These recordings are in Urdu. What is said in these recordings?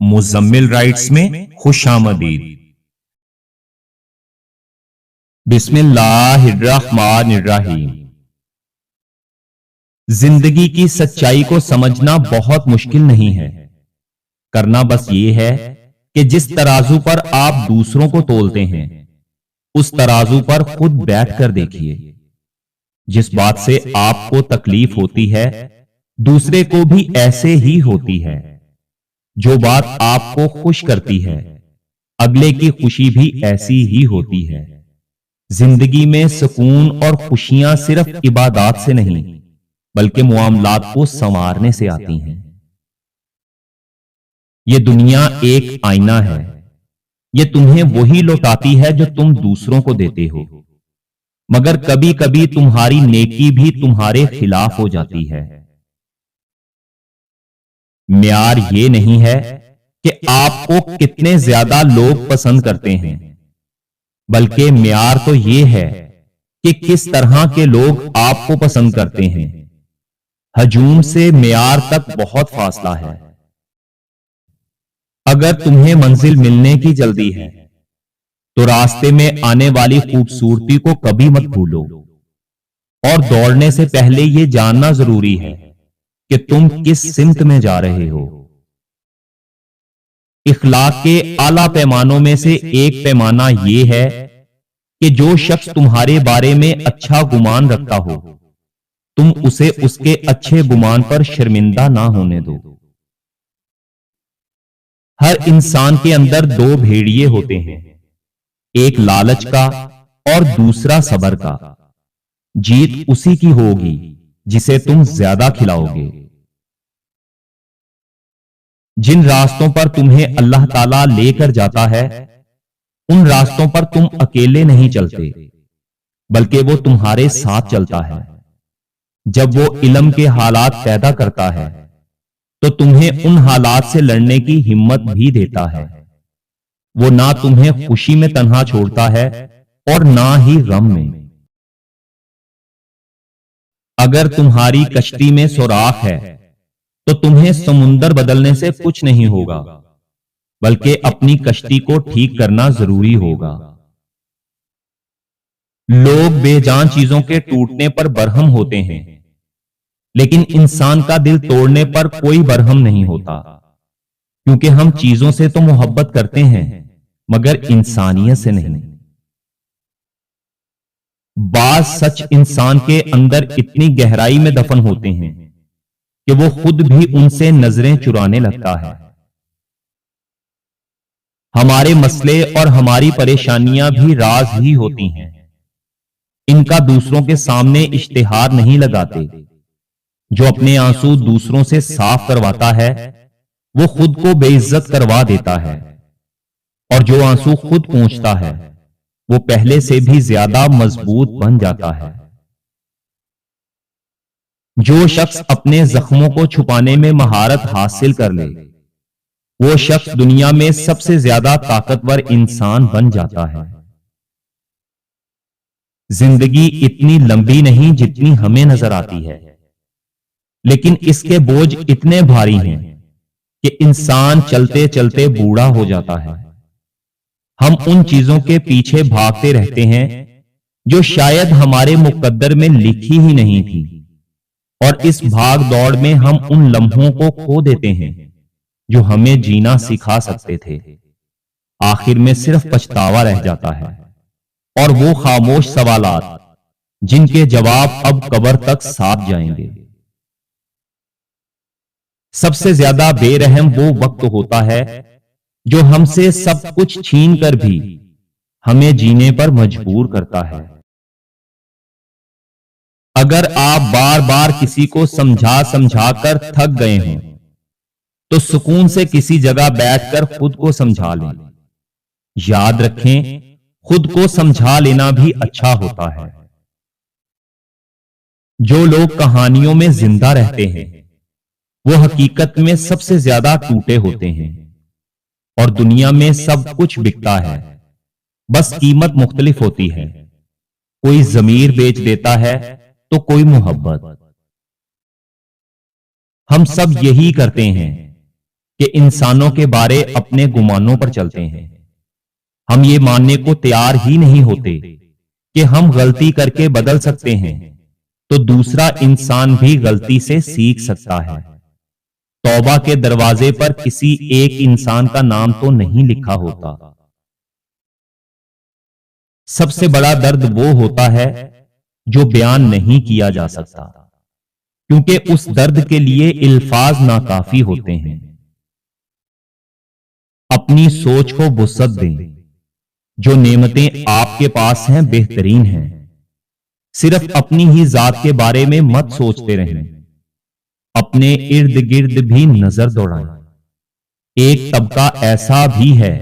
مزمل رائٹس میں خوش آمدید۔ بسم اللہ الرحمن الرحیم۔ زندگی کی سچائی کو سمجھنا بہت مشکل نہیں ہے، کرنا بس یہ ہے کہ جس ترازو پر آپ دوسروں کو تولتے ہیں اس ترازو پر خود بیٹھ کر دیکھیے۔ جس بات سے آپ کو تکلیف ہوتی ہے دوسرے کو بھی ایسے ہی ہوتی ہے۔ جو بات آپ کو خوش کرتی ہے اگلے کی خوشی بھی ایسی ہی ہوتی ہے۔ زندگی میں سکون اور خوشیاں صرف عبادات سے نہیں بلکہ معاملات کو سنوارنے سے آتی ہیں۔ یہ دنیا ایک آئینہ ہے، یہ تمہیں وہی لوٹاتی ہے جو تم دوسروں کو دیتے ہو، مگر کبھی کبھی تمہاری نیکی بھی تمہارے خلاف ہو جاتی ہے۔ معیار یہ نہیں ہے کہ آپ کو کتنے زیادہ لوگ پسند کرتے ہیں، بلکہ معیار تو یہ ہے کہ کس طرح کے لوگ آپ کو پسند کرتے ہیں۔ ہجوم سے معیار تک بہت فاصلہ ہے۔ اگر تمہیں منزل ملنے کی جلدی ہے تو راستے میں آنے والی خوبصورتی کو کبھی مت بھولو، اور دوڑنے سے پہلے یہ جاننا ضروری ہے کہ تم کس سمت میں جا رہے ہو۔ اخلاق کے اعلیٰ پیمانوں میں سے ایک پیمانہ یہ ہے کہ جو شخص تمہارے بارے میں اچھا گمان رکھتا ہو تم اسے اس کے اچھے گمان پر شرمندہ نہ ہونے دو۔ ہر انسان کے اندر دو بھیڑیے ہوتے ہیں، ایک لالچ کا اور دوسرا صبر کا۔ جیت اسی کی ہوگی جسے تم زیادہ کھلاؤ گے۔ جن راستوں پر تمہیں اللہ تعالیٰ لے کر جاتا ہے ان راستوں پر تم اکیلے نہیں چلتے بلکہ وہ تمہارے ساتھ چلتا ہے۔ جب وہ علم کے حالات پیدا کرتا ہے تو تمہیں ان حالات سے لڑنے کی ہمت بھی دیتا ہے۔ وہ نہ تمہیں خوشی میں تنہا چھوڑتا ہے اور نہ ہی غم میں۔ اگر تمہاری کشتی میں سوراخ ہے تو تمہیں سمندر بدلنے سے کچھ نہیں ہوگا بلکہ اپنی کشتی کو ٹھیک کرنا ضروری ہوگا۔ لوگ بے جان چیزوں کے ٹوٹنے پر برہم ہوتے ہیں لیکن انسان کا دل توڑنے پر کوئی برہم نہیں ہوتا، کیونکہ ہم چیزوں سے تو محبت کرتے ہیں مگر انسانیت سے نہیں۔ بعض سچ انسان کے اندر اتنی گہرائی میں دفن ہوتے ہیں کہ وہ خود بھی ان سے نظریں چرانے لگتا ہے۔ ہمارے مسئلے اور ہماری پریشانیاں بھی راز ہی ہوتی ہیں، ان کا دوسروں کے سامنے اشتہار نہیں لگاتے۔ جو اپنے آنسو دوسروں سے صاف کرواتا ہے وہ خود کو بے عزت کروا دیتا ہے، اور جو آنسو خود پہنچتا ہے وہ پہلے سے بھی زیادہ مضبوط بن جاتا ہے۔ جو شخص اپنے زخموں کو چھپانے میں مہارت حاصل کر لے وہ شخص دنیا میں سب سے زیادہ طاقتور انسان بن جاتا ہے۔ زندگی اتنی لمبی نہیں جتنی ہمیں نظر آتی ہے، لیکن اس کے بوجھ اتنے بھاری ہیں کہ انسان چلتے چلتے بوڑھا ہو جاتا ہے۔ ہم ان چیزوں کے پیچھے بھاگتے رہتے ہیں جو شاید ہمارے مقدر میں لکھی ہی نہیں تھی، اور اس بھاگ دوڑ میں ہم ان لمحوں کو کھو دیتے ہیں جو ہمیں جینا سکھا سکتے تھے۔ آخر میں صرف پچھتاوا رہ جاتا ہے اور وہ خاموش سوالات جن کے جواب اب قبر تک ساتھ جائیں گے۔ سب سے زیادہ بے رحم وہ وقت ہوتا ہے جو ہم سے سب کچھ چھین کر بھی ہمیں جینے پر مجبور کرتا ہے۔ اگر آپ بار بار کسی کو سمجھا سمجھا کر تھک گئے ہوں تو سکون سے کسی جگہ بیٹھ کر خود کو سمجھا لیں۔ یاد رکھیں خود کو سمجھا لینا بھی اچھا ہوتا ہے۔ جو لوگ کہانیوں میں زندہ رہتے ہیں وہ حقیقت میں سب سے زیادہ ٹوٹے ہوتے ہیں، اور دنیا میں سب کچھ بکتا ہے، بس قیمت مختلف ہوتی ہے۔ کوئی ضمیر بیچ دیتا ہے تو کوئی محبت۔ ہم سب یہی کرتے ہیں، کہ انسانوں کے بارے اپنے گمانوں پر چلتے ہیں۔ ہم یہ ماننے کو تیار ہی نہیں ہوتے کہ ہم غلطی کر کے بدل سکتے ہیں تو دوسرا انسان بھی غلطی سے سیکھ سکتا ہے۔ توبہ کے دروازے پر کسی ایک انسان کا نام تو نہیں لکھا ہوتا۔ سب سے بڑا درد وہ ہوتا ہے جو بیان نہیں کیا جا سکتا، کیونکہ اس درد کے لیے الفاظ ناکافی ہوتے ہیں۔ اپنی سوچ کو وسعت دیں۔ جو نعمتیں آپ کے پاس ہیں بہترین ہیں۔ صرف اپنی ہی ذات کے بارے میں مت سوچتے رہیں، اپنے ارد گرد بھی نظر دوڑائیں۔ ایک طبقہ ایسا بھی ہے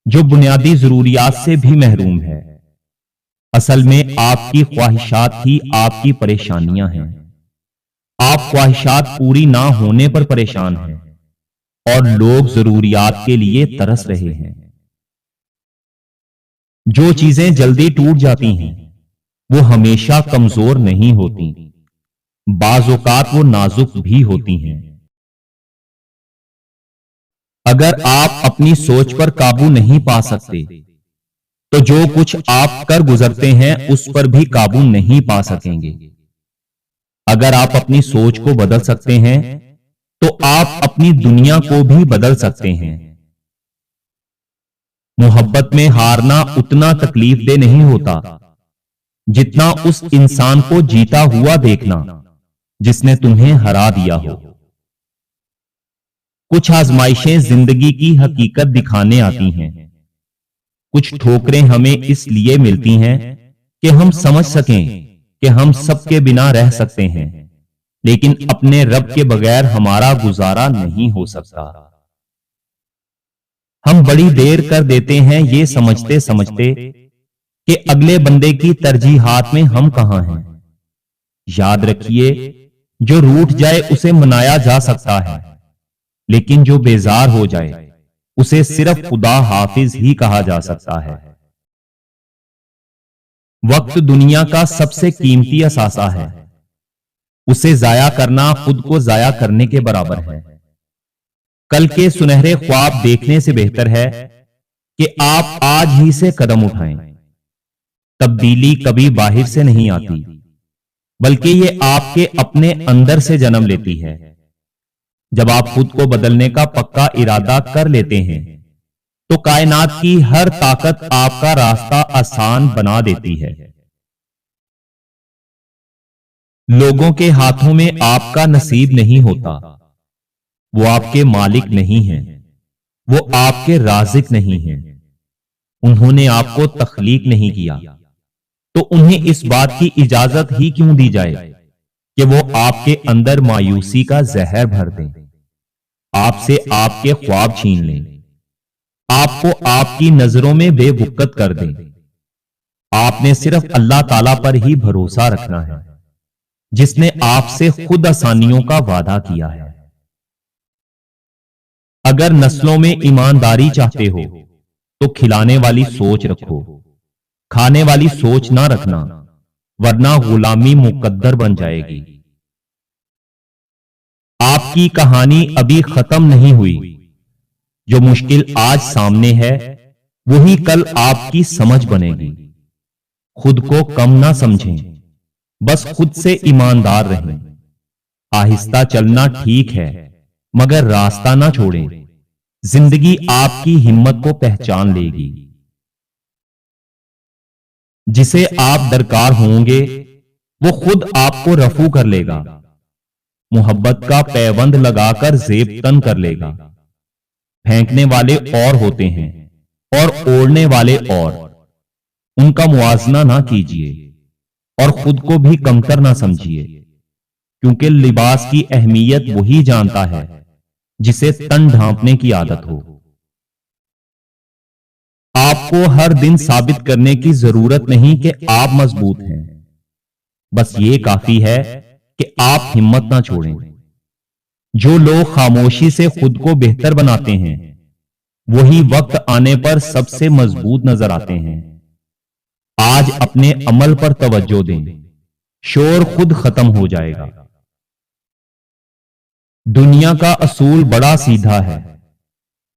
جو بنیادی ضروریات سے بھی محروم ہے۔ اصل میں آپ کی خواہشات ہی آپ کی پریشانیاں ہیں۔ آپ خواہشات پوری نہ ہونے پر پریشان ہیں اور لوگ ضروریات کے لیے ترس رہے ہیں۔ جو چیزیں جلدی ٹوٹ جاتی ہیں وہ ہمیشہ کمزور نہیں ہوتی، بعض اوقات وہ نازک بھی ہوتی ہیں۔ اگر آپ اپنی سوچ پر قابو نہیں پا سکتے تو جو کچھ آپ کر گزرتے ہیں اس پر بھی قابو نہیں پا سکیں گے۔ اگر آپ اپنی سوچ کو بدل سکتے ہیں تو آپ اپنی دنیا کو بھی بدل سکتے ہیں۔ محبت میں ہارنا اتنا تکلیف دہ نہیں ہوتا جتنا اس انسان کو جیتا ہوا دیکھنا جس نے تمہیں ہرا دیا ہو۔ کچھ آزمائشیں زندگی کی حقیقت دکھانے آتی ہیں، کچھ ٹھوکریں ہمیں اس لیے ملتی ہیں کہ ہم سمجھ سکیں کہ ہم سب کے بنا رہ سکتے ہیں، لیکن اپنے رب کے بغیر ہمارا گزارا نہیں ہو سکتا۔ ہم بڑی دیر کر دیتے ہیں یہ سمجھتے سمجھتے کہ اگلے بندے کی ترجیحات میں ہم کہاں ہیں۔ یاد رکھیے، جو روٹھ جائے اسے منایا جا سکتا ہے، لیکن جو بیزار ہو جائے اسے صرف خدا حافظ ہی کہا جا سکتا ہے۔ وقت دنیا کا سب سے قیمتی اثاثہ ہے، اسے ضائع کرنا خود کو ضائع کرنے کے برابر ہے۔ کل کے سنہرے خواب دیکھنے سے بہتر ہے کہ آپ آج ہی سے قدم اٹھائیں۔ تبدیلی کبھی باہر سے نہیں آتی، بلکہ یہ آپ کے اپنے اندر سے جنم لیتی ہے۔ جب آپ خود کو بدلنے کا پکا ارادہ کر لیتے ہیں تو کائنات کی ہر طاقت آپ کا راستہ آسان بنا دیتی ہے۔ لوگوں کے ہاتھوں میں آپ کا نصیب نہیں ہوتا، وہ آپ کے مالک نہیں ہیں، وہ آپ کے رازق نہیں ہیں۔ انہوں نے آپ کو تخلیق نہیں کیا تو انہیں اس بات کی اجازت ہی کیوں دی جائے کہ وہ آپ کے اندر مایوسی کا زہر بھر دیں، آپ سے آپ کے خواب چھین لیں، آپ کو آپ کی نظروں میں بے وقت کر دیں۔ آپ نے صرف اللہ تعالی پر ہی بھروسہ رکھنا ہے جس نے آپ سے خود آسانیوں کا وعدہ کیا ہے۔ اگر نسلوں میں ایمانداری چاہتے ہو تو کھلانے والی سوچ رکھو، کھانے والی سوچ نہ رکھنا، ورنہ غلامی مقدر بن جائے گی۔ آپ کی کہانی ابھی ختم نہیں ہوئی، جو مشکل آج سامنے ہے وہی کل آپ کی سمجھ بنے گی۔ خود کو کم نہ سمجھیں، بس خود سے ایماندار رہیں۔ آہستہ چلنا ٹھیک ہے مگر راستہ نہ چھوڑیں، زندگی آپ کی ہمت کو پہچان لے گی۔ جسے آپ درکار ہوں گے وہ خود آپ کو رفو کر لے گا، محبت کا پیوند لگا کر زیب تن کر لے گا۔ پھینکنے والے اور ہوتے ہیں اور اوڑھنے والے اور، ان کا موازنہ نہ کیجیے اور خود کو بھی کمتر نہ سمجھیے، کیونکہ لباس کی اہمیت وہی جانتا ہے جسے تن ڈھانپنے کی عادت ہو۔ آپ کو ہر دن ثابت کرنے کی ضرورت نہیں کہ آپ مضبوط ہیں، بس یہ کافی ہے کہ آپ ہمت نہ چھوڑیں۔ جو لوگ خاموشی سے خود کو بہتر بناتے ہیں وہی وقت آنے پر سب سے مضبوط نظر آتے ہیں۔ آج اپنے عمل پر توجہ دیں، شور خود ختم ہو جائے گا۔ دنیا کا اصول بڑا سیدھا ہے،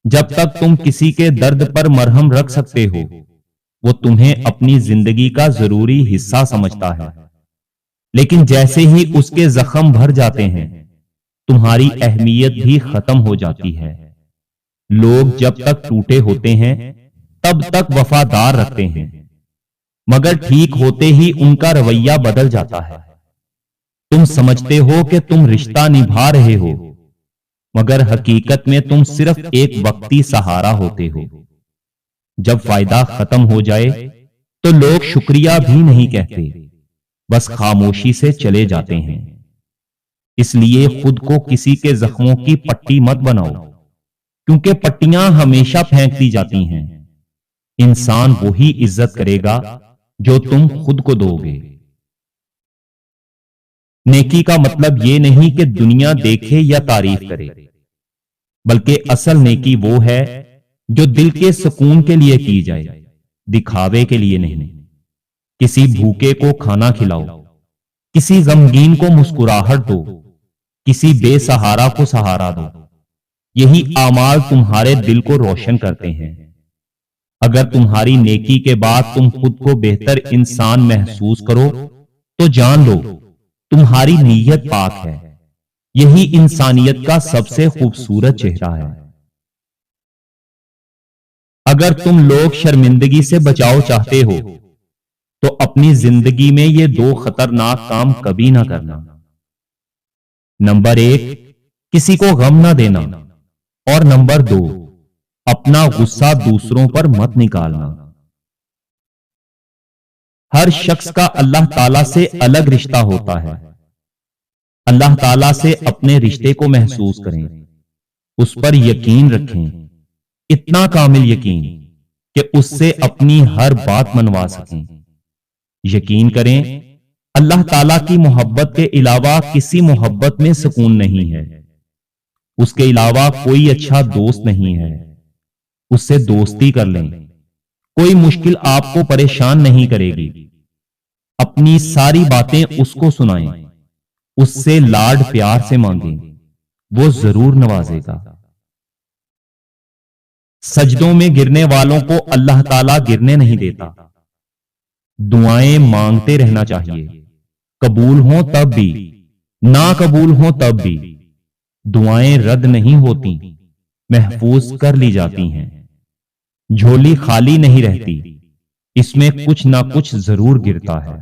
جب تک تم کسی کے درد پر مرہم رکھ سکتے ہو وہ تمہیں اپنی زندگی کا ضروری حصہ سمجھتا ہے، لیکن جیسے ہی اس کے زخم بھر جاتے ہیں تمہاری اہمیت بھی ختم ہو جاتی ہے۔ لوگ جب تک ٹوٹے ہوتے ہیں تب تک وفادار رکھتے ہیں، مگر ٹھیک ہوتے ہی ان کا رویہ بدل جاتا ہے۔ تم سمجھتے ہو کہ تم رشتہ نبھا رہے ہو، مگر حقیقت میں تم صرف ایک وقتی سہارا ہوتے ہو۔ جب فائدہ ختم ہو جائے تو لوگ شکریہ بھی نہیں کہتے، بس خاموشی سے چلے جاتے ہیں۔ اس لیے خود کو کسی کے زخموں کی پٹی مت بناؤ، کیونکہ پٹیاں ہمیشہ پھینک دی جاتی ہیں۔ انسان وہی عزت کرے گا جو تم خود کو دو گے۔ نیکی کا مطلب یہ نہیں کہ دنیا دیکھے یا تعریف کرے، بلکہ اصل نیکی وہ ہے جو دل کے سکون کے لیے کی جائے، دکھاوے کے لیے نہیں۔ کسی بھوکے کو کھانا کھلاؤ، کسی غمگین کو مسکراہٹ دو، کسی بے سہارا کو سہارا دو۔ یہی اعمال تمہارے دل کو روشن کرتے ہیں۔ اگر تمہاری نیکی کے بعد تم خود کو بہتر انسان محسوس کرو تو جان لو تمہاری نیت پاک ہے۔ یہی انسانیت کا سب سے خوبصورت چہرہ ہے۔ اگر تم لوگ شرمندگی سے بچاؤ چاہتے ہو تو اپنی زندگی میں یہ دو خطرناک کام کبھی نہ کرنا۔ نمبر 1، کسی کو غم نہ دینا، اور نمبر 2، اپنا غصہ دوسروں پر مت نکالنا۔ ہر شخص کا اللہ تعالیٰ سے الگ رشتہ ہوتا ہے۔ اللہ تعالیٰ سے اپنے رشتے کو محسوس کریں، اس پر یقین رکھیں، اتنا کامل یقین کہ اس سے اپنی ہر بات منوا سکیں۔ یقین کریں اللہ تعالیٰ کی محبت کے علاوہ کسی محبت میں سکون نہیں ہے۔ اس کے علاوہ کوئی اچھا دوست نہیں ہے، اس سے دوستی کر لیں۔ کوئی مشکل آپ کو پریشان نہیں کرے گی۔ اپنی ساری باتیں اس کو سنائیں، اس سے لاڈ پیار سے مانگیں، وہ ضرور نوازے گا۔ سجدوں میں گرنے والوں کو اللہ تعالیٰ گرنے نہیں دیتا۔ دعائیں مانگتے رہنا چاہیے، قبول ہوں تب بھی، نہ قبول ہوں تب بھی۔ دعائیں رد نہیں ہوتی، محفوظ کر لی جاتی ہیں۔ جھولی خالی نہیں رہتی، اس میں کچھ نہ کچھ ضرور گرتا ہے۔